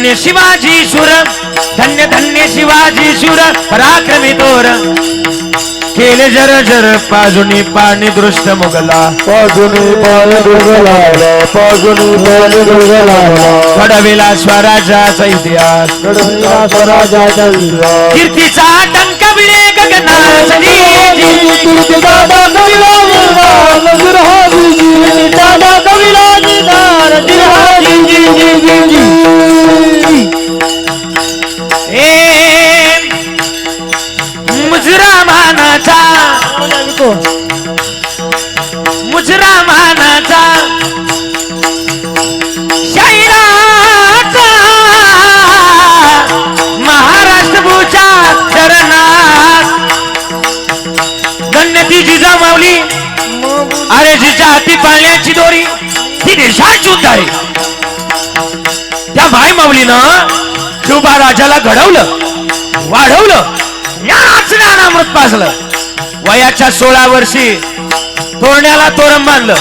धन्य शिवाजी शूर धन्य धन्य शिवाजी शूर पराक्रमी थोर केले जर जर पाजुनी पाणी दृष्ट मुगला पाजुनी पाणी दुर्गला पाजुनी पाणी दुर्गला घडविला स्वराज्याचा इतिहास घडविला स्वराज्याचा इतिहास कीर्तीचा डंक विळे गगनात कीर्तीचा डंक विळे गगनात गिरहाजी कीर्तीचा डंक विळे गगनात गिरहाजी मुजरा मानाचा मुजरा मानाचा शाहिराचा महाराष्ट्र भूच्या चरणात धन्य ती जिजामाऊली अरे जिच्या हाती पाळण्याची दोरी ती देशाची उद्धारी त्या भाई माऊलीनं शिवबा राजाला घडवलं वाढवलं याच ज्ञानामृत पाजलं वयाच्या 16 वर्षी तोरण्याला तोरण बांधलं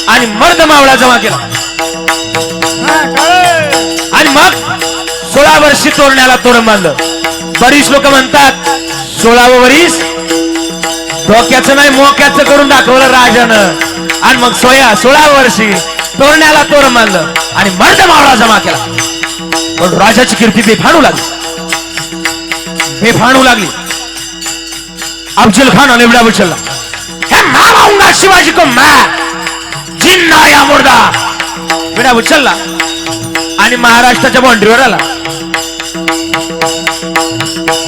आणि मर्द मावळा जमा केला आणि मग 16 वर्षी तोरण्याला तोरण बांधलं बरीच लोक म्हणतात 16वं वर्ष डोक्याचं नाही मोक्याचं करून दाखवलं राजानं आणि मग 16 वर्षी तोरण्याला तोरण बांधलं आणि मर्द मावळा जमा केला पण राजाची कीर्ती बेफाणू लागली अफजल खान ने विड़ा उछला मैं मारूंगा शिवाजी को मैं जिन्ना या मुर्दा विड़ा उछलला आणि महाराष्ट्राच्या बाउंड्रीवर आला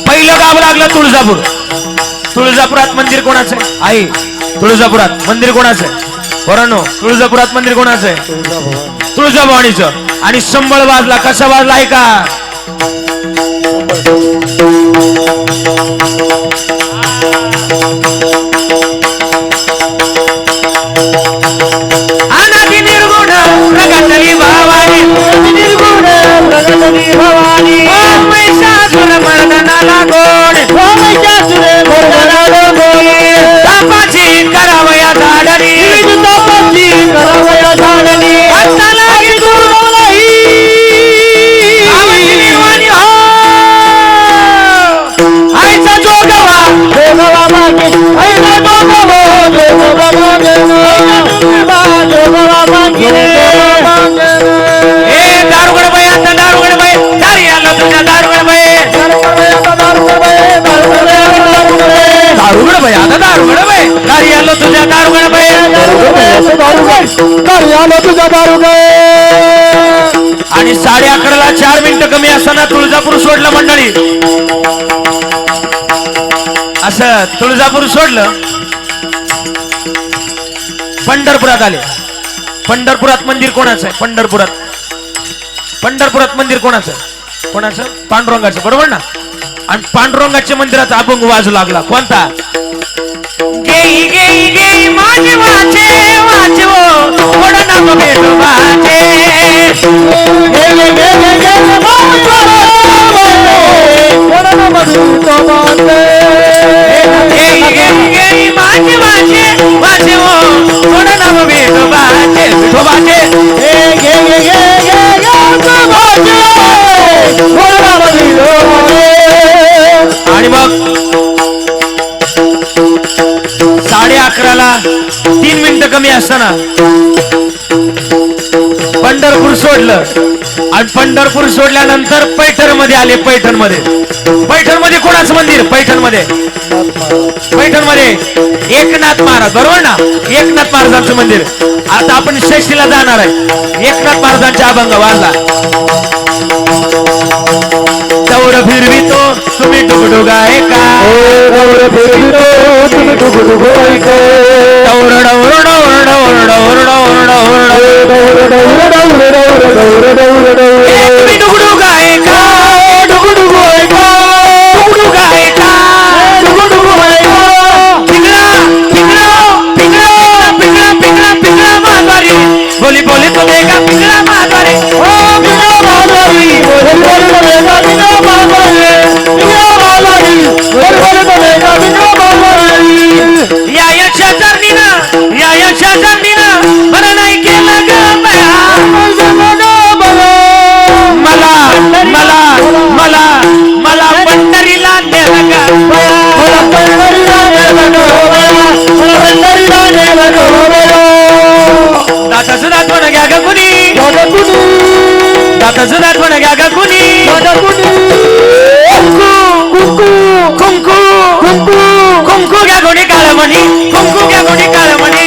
पहिलं गाव लागलं तुळजापूर तुळजापुरात मंदिर कोणाचं आहे आई तुळजापुरात मंदिर कोणाचं आहे पोरांनो तुळजापुरात मंदिर कोणाचं आहे तुळजाभवानीचं आणि संबळ वाजला कसा वाजला आहे का अनादि निर्गुण प्रगटली भवानी निर्गुण प्रगटली भवानी ओम महिषासुर मर्दनाला गोड ओम महिषासुर मर्दनाला गोड तापाची करावया धाडणी तापाची करावया धाडणी अंताला गुरुलाई आवडी निर्वाणी हो आईचा जोगवा जोगवा मागे आईचा जोगवा जोगवा मागे जोगवा मागे ए दारुगड बाई आता दारुगड बाई दारी आला तुझ्या दारुगड बाई दारुगड बाई आता दारुगड बाई दारी आलो तुझ्या दारुगड बाई दारी आलो तुझ्या दारुगड आणि 11:30ला 4 मिनिटं कमी असताना तुळजापूर सोडलं मंडळी असं तुळजापूर सोडलं पंढरपुरात आले पंढरपुरात मंदिर कोणाचं आहे पंढरपुरात मंदिर कोणाचं पांडुरंगाचं बरोबर ना आणि पांडुरंगाच्या मंदिराचा अभंग वाजू लागला कोणता गेई गेई गेई माझे वाचे वाचवो कोण नाम भेटो वाचे गेले गेले गेले कोण नाम भेटो वाचे गेई गेई गेई माझे वाचे वाचवो कोण नाम भेटो वाचे भेटो वाचे गे गे गे आणि मग 11:30ला 3 मिनिटं कमी असताना पंढरपूर सोडलं आणि पंढरपूर सोडल्यानंतर पैठण मध्ये आले पैठण मध्ये कोणाचं मंदिर पैठण मध्ये एकनाथ महाराज बरोबर ना एकनाथ महाराजांचं मंदिर आता आपण षष्टीला जाणार आहे एकनाथ महाराजांचा अभंग वाजला दौड फिरवितो तुम्ही डुगडुगा ऐका दौड फिरवितो तुम्ही डुगडुगा ऐका दौड डौर डौर डौर डौर डौर डौर तुम्ही डुगडुगा ऐका डुगडुगा ऐका डुगडुगा ऐका डुगडुगा ऐका पिंगळा माधवारी बोली बोली तो देगा पिंगळा माधवारी ओ पिंगळा माधवारी बोली बोली तो देगा पिंगळा माधवारी पिंगळा माधवारी बोली बोली तो देगा पिंगळा माधवारी या यक्षा चरणीनं मला नाही केलं ग बया मला दाताच दात पण घ्या ग कुणी कुंकू कुंकू कुंकू कुंकू घ्या कोणी काळमणी कुंकू घ्या कोणी काळमणी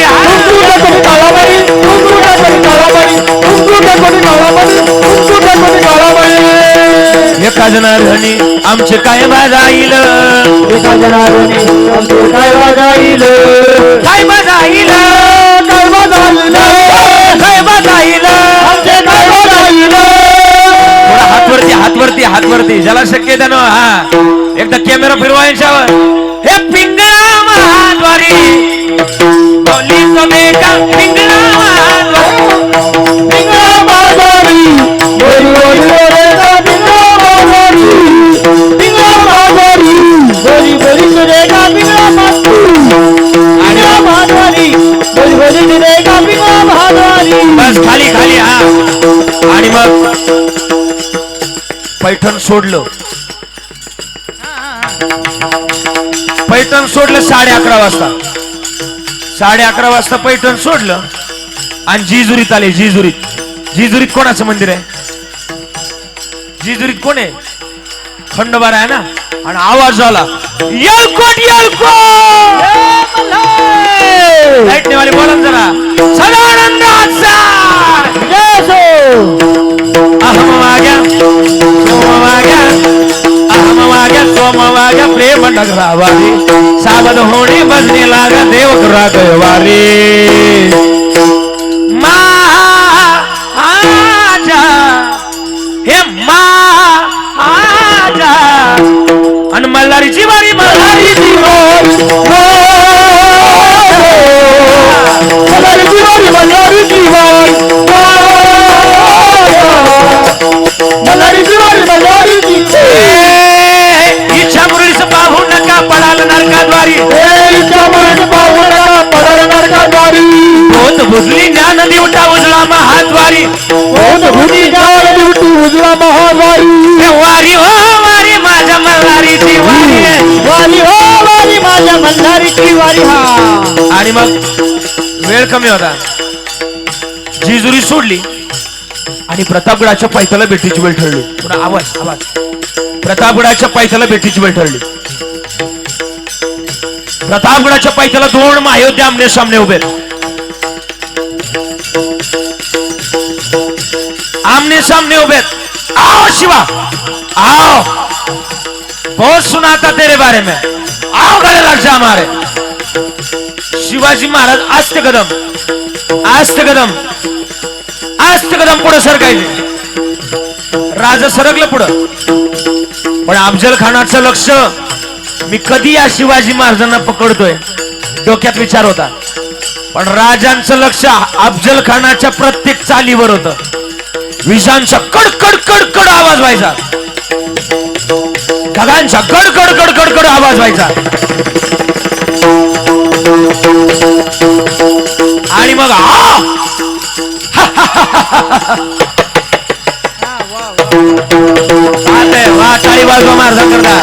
एका जनार्दनी आमचे काय बाजाईल एका जनार्दनी आमचे काय वाजाईल काय बाजाईल काय वाजाईल काय बाजाईल आमचे काय वाजाईल हातवरती हातवरती हातवरती ज्याला शक्य आहे त्यानं हा एकदा कॅमेरा फिरवा यांच्यावर हे पिंगळा महाद्वारी बोली तुम्ही का पिंगळा महाद्वारी पिंगळा माघारी बोली बोली रेगा पिंगळा माघारी पिंगळा माघारी बोली बोली रेगा पिंगळा माघारी बोली बोली रेगा पिंगळा माघारी बस खाली खाली हा आणि मग पैठण सोडलं पैठण सोडलं 11:30 वाजता 11:30 वाजता पैठण सोडलं आणि जिजुरीत आले जिजुरीत कोणाचं मंदिर आहे जिजुरीत कोण आहे खंडोबारा आहे ना आणि आवाज झाला यलकोट यलकोट लाईट वाले बोला ना जरा सदानंदाचा अहम वाग्या सोम वाग्या प्रेम नगरावारी सावध होणे बजने लागा देव रागवारी आजा हे आजा आणि मल्हारीची वारी मल्हारीची इच्छा मुरळीचं पाहू नका पडाल नरकाद्वारी होत भुजली ज्ञान दिवटा उजळा महाद्वारी उजळा महाद्वारी वारी हो वारी माझ्या मल्हारीची वारी वारी माझ्या मल्हारीची वारी हा आणि मग वेळ कमी होता जिजुरी सोडली आणि प्रतापगडाच्या पायथ्याला भेटीची वेळ ठरली थोडा आवाज प्रतापगडाच्या पायथ्याला भेटीची वेळ ठरली प्रतापगडाच्या पायथ्याला 2 महायोद्धे आमने सामने उभे आमने सामने उभे आओ शिवा आओ बहुत सुना था तेरे बारे में आओ गले लग जा हमारे शिवाजी महाराज आस्ते कदम पुढे सरकायचे राजा सरकलं पुढं पण अफजल खानाचं लक्ष मी कधी या शिवाजी महाराजांना पकडतोय डोक्यात विचार होता पण राजांचं लक्ष अफजल खानाच्या प्रत्येक चालीवर होतं विजांचा कडकड कडकड आवाज व्हायचा ढगांचा कडकड कडकड कड आवाज व्हायचा आणि मग वा टाळी वाजवा महाराजा करता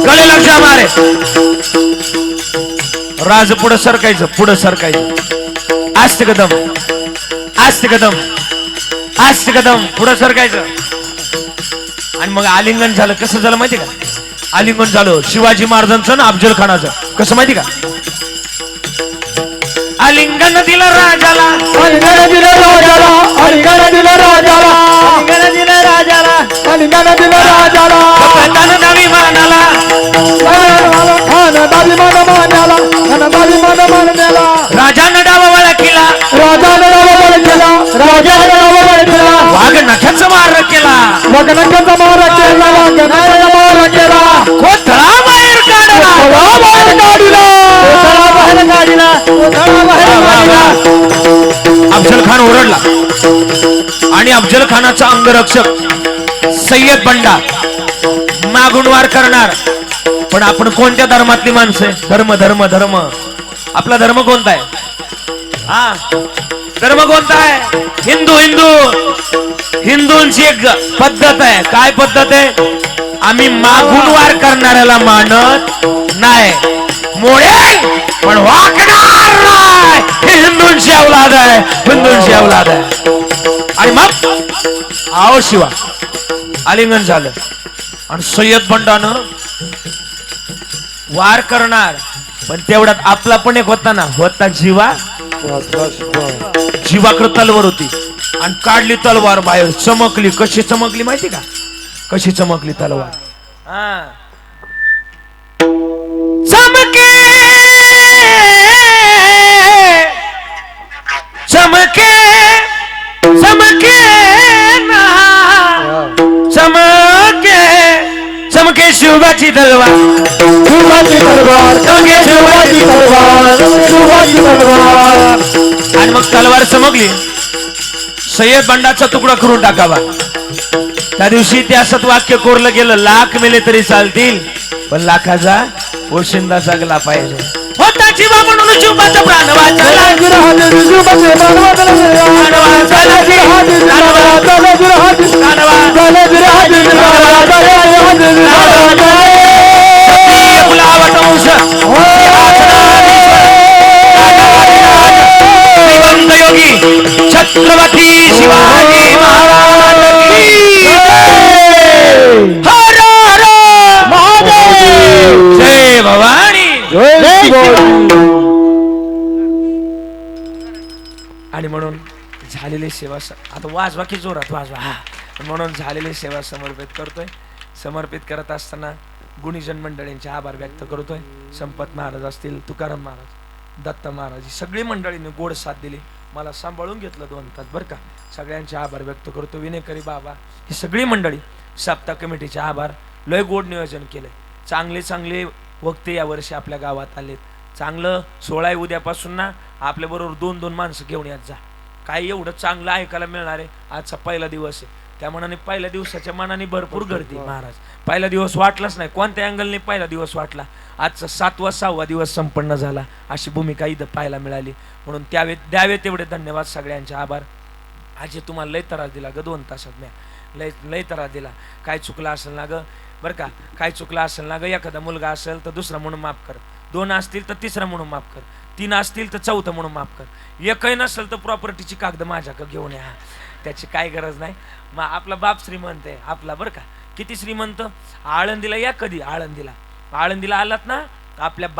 गळे लक्ष मारे राज पुढे सरकायचं आस्ते कदम पुढे सरकायचं आणि मग आलिंगन झालं कसं झालं माहिती का आलिंगन झालं शिवाजी महाराजांचं ना अफजल खानाचं कसं माहिती का आलिंगन दिलं राजाला आलिंगन दिलं राजाला आलिंगन दिलं राजाला आलिंगन दिलं राजाला आलिंगन दिलं राजाला कपटानं दावी मानाला खान दावी मान मानाला खान दावी मान मानाला राजानं डावा वळा केला राजानं डावा वळा केला राजानं डावा वळा केला वाघ नख्याचा मार केला वगनकाचा मार केला वगनकाचा मार केला कोथळा बाहेर काढला कोथळा बाहेर काढला कोथळा बाहेर काढला कोथळा बाहेर काढला अफजल खान ओरडला आणि अफजल खानाचा अंगरक्षक सय्यद बंडा मागून वार करणार पण आपण कोणत्या धर्मातली माणसं आहे धर्म धर्म धर्म आपला धर्म कोणता आहे हा धर्म कोणता आहे हिंदू हिंदू हिंदूंची एक पद्धत आहे काय पद्धत आहे आम्ही मागून वार करणाऱ्याला मानत नाही मोळे पण वाकणार नाही. ही हिंदूंची औलाद आहे, हिंदूंची औलाद आहे. आणि मग आओ शिवा आलिंगन झालं आणि सय्यद बंडानं वार करणार, पण तेवढ्यात आपला पण एक होता ना, होता जीवा. जीवाकडे तलवार होती आणि काढली तलवार बाहेर, चमकली. कशी चमकली माहिती का? कशी चमकली तलवार? हा, चमके चमके चमके ना, चमके चमके शिवाची तलवार, शिवाजी तलवार, चमके शिवाची तलवार, शिवाजी तलवार. आणि मग तलवार चमकली. सय्यद बंडाचा तुकडा करून टाकावा. त्या दिवशी ते असत वाक्य कोरलं गेलं, लाख मेले तरी चालतील पण लाखाचा पोशिंदा जगला पाहिजे. होता जीवा म्हणून जीवाचा प्राण वाचला. योगी छत्रपती शिवाजी महाराज की हर हर महादेव. जय भवानी. आणि म्हणून झालेली सेवा आता वाजवा की जोरात वाजवा. हा, म्हणून झालेली सेवा समर्पित करतोय. समर्पित करत असताना गुणीजन मंडळींचे आभार व्यक्त करतोय. संपत महाराज असतील, तुकाराम महाराज, दत्त महाराज, ही सगळी मंडळीने गोड साथ दिली. मला सांभाळून घेतलं 2 तास बरं का. सगळ्यांचे आभार व्यक्त करतो. विनेकरी बाबा, ही सगळी मंडळी, सप्ताह कमिटीचे आभार. लय गोड नियोजन केलंय. चांगले चांगले वक्ते यावर्षी आपल्या गावात आलेत. चांगलं 16 उद्यापासून ना आपल्या बरोबर 2-2 माणसं घेऊन यात जा. काय एवढं चांगलं ऐकायला मिळणार आहे. आजचा पहिला दिवस आहे, त्या मनाने पहिल्या दिवसाच्या मनाने भरपूर गर्दी. महाराज पहिला दिवस वाटलाच नाही, कोणत्या अँगलने पहिला दिवस वाटला. आजचा 7वा 6वा दिवस संपन्न झाला, अशी भूमिका इथं पाहायला मिळाली. म्हणून द्यावे तेवढे धन्यवाद, सगळ्यांचे आभार. आजी तुम्हाला लय त्रास दिला ग 2 तासात. म्या लय त्रास दिला. काय चुकलं असेल ना ग, बरं का, काय चुकलं असेल ना ग. एखादा मुलगा असेल तर दुसरा म्हणून माफ कर, 2 असतील तर तिसरा म्हणून माफ कर, 3 असतील तर 4थं म्हणून माफ कर, एकही नसेल तर प्रॉपर्टीची कागद माझ्याकडे घेऊन या. त्याची काय गरज नाही. मग आपला बाप श्रीमंत आहे आपला, बरं का. किती श्रीमंत. आळंदीला या कधी, आळंदीला आळंदीला आलात ना आपल्या